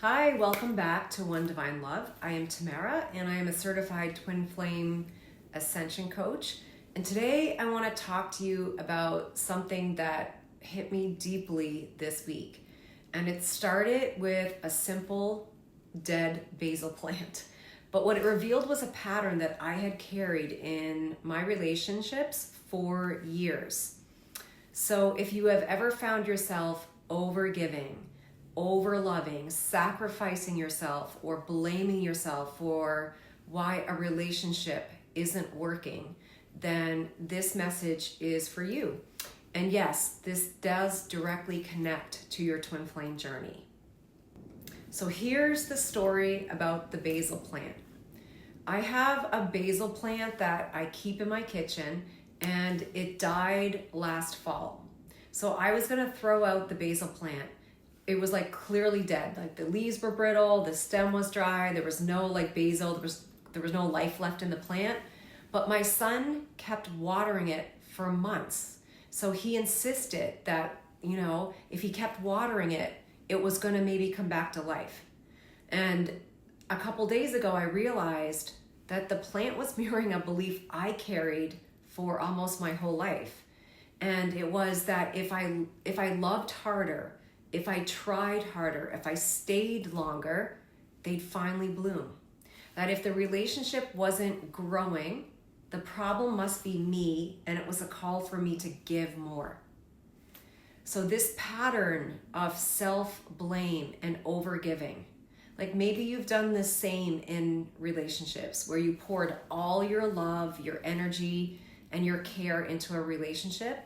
Hi, welcome back to One Divine Love. I am Tamara and I am a certified twin flame ascension coach. And today I want to talk to you about something that hit me deeply this week. And it started with a simple dead basil plant. But what it revealed was a pattern that I had carried in my relationships for years. So if you have ever found yourself overgiving, over loving, sacrificing yourself, or blaming yourself for why a relationship isn't working, then this message is for you. And yes, this does directly connect to your twin flame journey. So here's the story about the basil plant. I have a basil plant that I keep in my kitchen, and it died last fall. So I was gonna throw out the basil plant. It was like clearly dead. Like the leaves were brittle, the stem was dry, there was no like basil, there was no life left in the plant. But my son kept watering it for months. So he insisted that, if he kept watering it, it was gonna maybe come back to life. And a couple days ago, I realized that the plant was mirroring a belief I carried for almost my whole life. And it was that if I loved harder, if I tried harder, if I stayed longer, they'd finally bloom. That if the relationship wasn't growing, the problem must be me, and it was a call for me to give more. So this pattern of self-blame and overgiving, like maybe you've done the same in relationships where you poured all your love, your energy, and your care into a relationship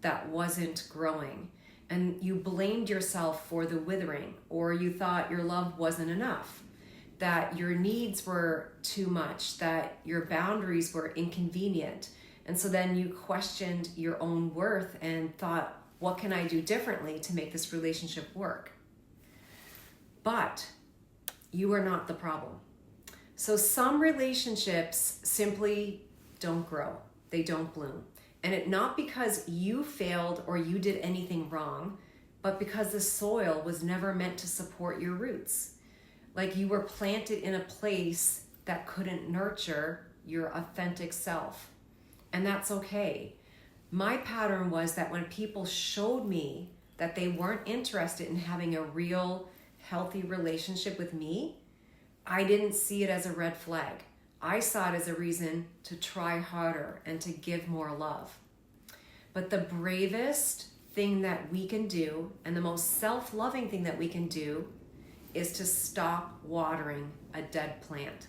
that wasn't growing. And you blamed yourself for the withering, or you thought your love wasn't enough, that your needs were too much, that your boundaries were inconvenient. And so then you questioned your own worth and thought, what can I do differently to make this relationship work? But you are not the problem. So some relationships simply don't grow. They don't bloom. And it not because you failed or you did anything wrong, but because the soil was never meant to support your roots. Like you were planted in a place that couldn't nurture your authentic self. And that's okay. My pattern was that when people showed me that they weren't interested in having a real healthy relationship with me, I didn't see it as a red flag. I saw it as a reason to try harder and to give more love. But the bravest thing that we can do, and the most self-loving thing that we can do, is to stop watering a dead plant.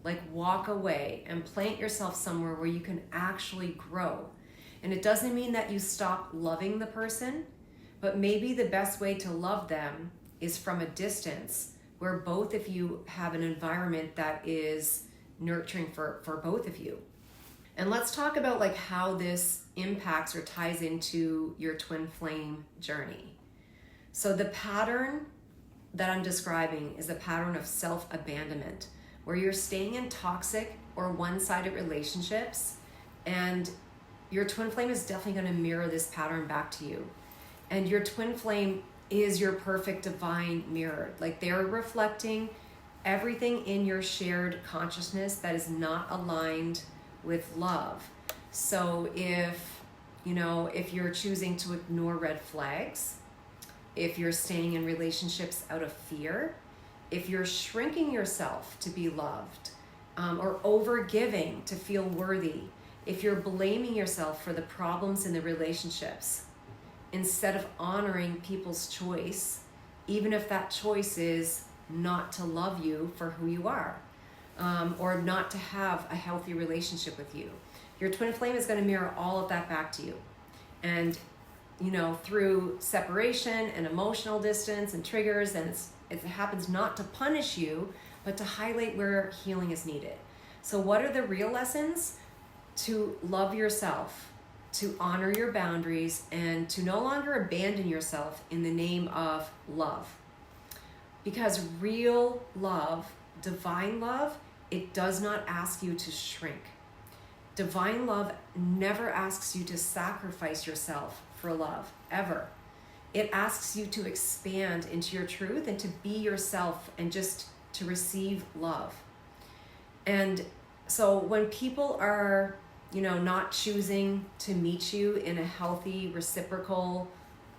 Like walk away and plant yourself somewhere where you can actually grow. And it doesn't mean that you stop loving the person, but maybe the best way to love them is from a distance where both of you have an environment that is nurturing for both of you. And let's talk about like how this impacts or ties into your twin flame journey. So the pattern that I'm describing is a pattern of self-abandonment, where you're staying in toxic or one-sided relationships, and your twin flame is definitely going to mirror this pattern back to you. And your twin flame is your perfect divine mirror. Like they're reflecting everything in your shared consciousness that is not aligned with love. So if you're choosing to ignore red flags, if you're staying in relationships out of fear, if you're shrinking yourself to be loved, or overgiving to feel worthy, if you're blaming yourself for the problems in the relationships, instead of honoring people's choice, even if that choice is not to love you for who you are, or not to have a healthy relationship with you. Your twin flame is going to mirror all of that back to you. And, through separation and emotional distance and triggers, and it happens not to punish you, but to highlight where healing is needed. So what are the real lessons? To love yourself, to honor your boundaries, and to no longer abandon yourself in the name of love. Because real love, divine love, it does not ask you to shrink. Divine love never asks you to sacrifice yourself for love, ever. It asks you to expand into your truth and to be yourself and just to receive love. And so when people are, not choosing to meet you in a healthy, reciprocal,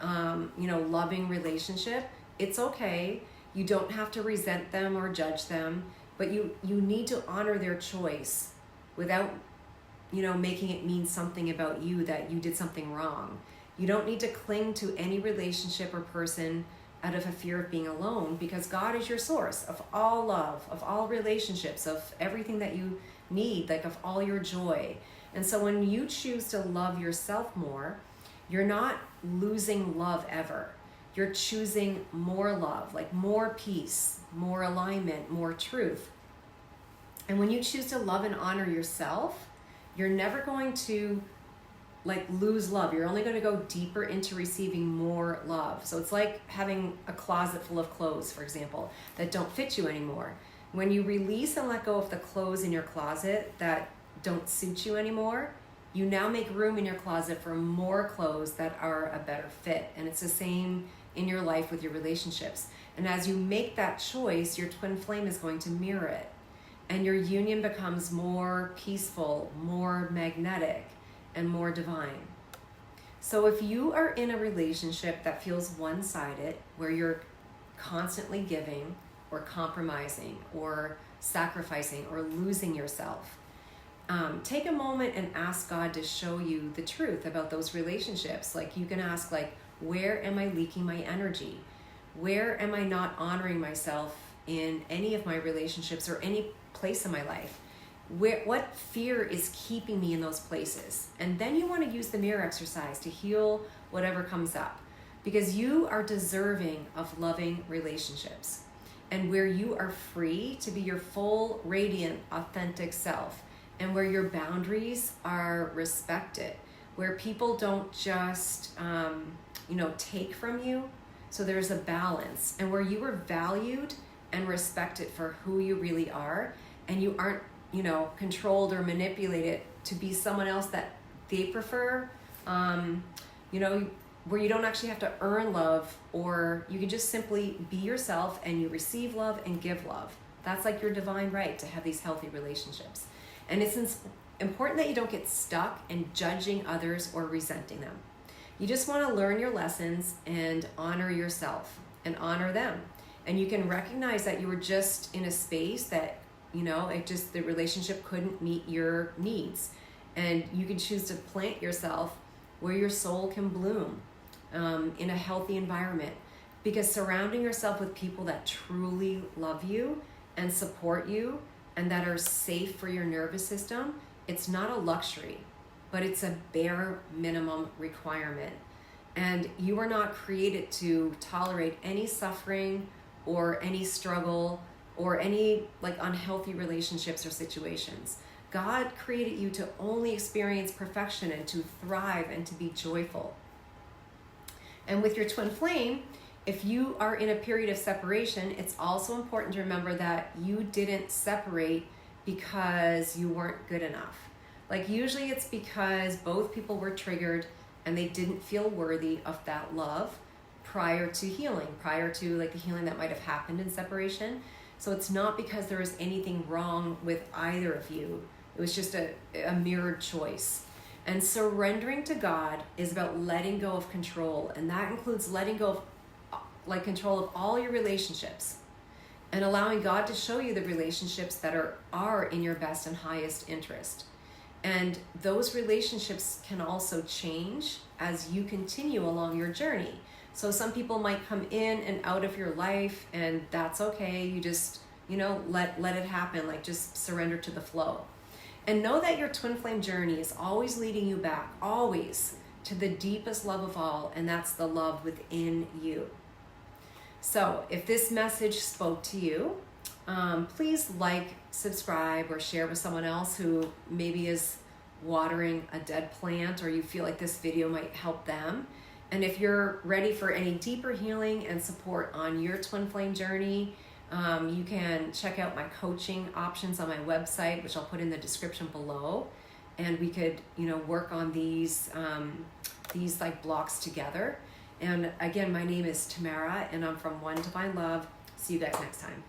loving relationship, it's okay. You don't have to resent them or judge them, but you need to honor their choice without, making it mean something about you that you did something wrong. You don't need to cling to any relationship or person out of a fear of being alone, because God is your source of all love, of all relationships, of everything that you need, like of all your joy. And so when you choose to love yourself more, you're not losing love ever. You're choosing more love, like more peace, more alignment, more truth. And when you choose to love and honor yourself, you're never going to lose love. You're only going to go deeper into receiving more love. So it's like having a closet full of clothes, for example, that don't fit you anymore. When you release and let go of the clothes in your closet that don't suit you anymore, you now make room in your closet for more clothes that are a better fit. And it's the same in your life with your relationships. And as you make that choice, your twin flame is going to mirror it. And your union becomes more peaceful, more magnetic, and more divine. So if you are in a relationship that feels one-sided, where you're constantly giving or compromising or sacrificing or losing yourself, take a moment and ask God to show you the truth about those relationships. You can ask, where am I leaking my energy? Where am I not honoring myself in any of my relationships or any place in my life? What fear is keeping me in those places? And then you want to use the mirror exercise to heal whatever comes up, because you are deserving of loving relationships, and where you are free to be your full, radiant, authentic self, and where your boundaries are respected, where people don't just take from you. So there's a balance, and where you are valued and respected for who you really are, and you aren't controlled or manipulated to be someone else that they prefer, where you don't actually have to earn love, or you can just simply be yourself and you receive love and give love. That's your divine right to have these healthy relationships. And it's important that you don't get stuck in judging others or resenting them. You just want to learn your lessons and honor yourself and honor them. And you can recognize that you were just in a space that the relationship couldn't meet your needs. And you can choose to plant yourself where your soul can bloom in a healthy environment. Because surrounding yourself with people that truly love you and support you and that are safe for your nervous system, it's not a luxury, but it's a bare minimum requirement. And you are not created to tolerate any suffering or any struggle or any unhealthy relationships or situations. God created you to only experience perfection and to thrive and to be joyful. And with your twin flame, if you are in a period of separation, it's also important to remember that you didn't separate because you weren't good enough. Usually it's because both people were triggered and they didn't feel worthy of that love prior to healing, prior to the healing that might have happened in separation. So it's not because there was anything wrong with either of you. It was just a mirrored choice. And surrendering to God is about letting go of control. And that includes letting go of control of all your relationships and allowing God to show you the relationships that are in your best and highest interest. And those relationships can also change as you continue along your journey. So some people might come in and out of your life, and that's okay. You just, let it happen. Just surrender to the flow. And know that your twin flame journey is always leading you back, always, to the deepest love of all, and that's the love within you. So if this message spoke to you, please subscribe, or share with someone else who maybe is watering a dead plant, or you feel like this video might help them. And if you're ready for any deeper healing and support on your twin flame journey, you can check out my coaching options on my website, which I'll put in the description below. And we could, work on these blocks together. And again, my name is Tamara, and I'm from One Divine Love. See you guys next time.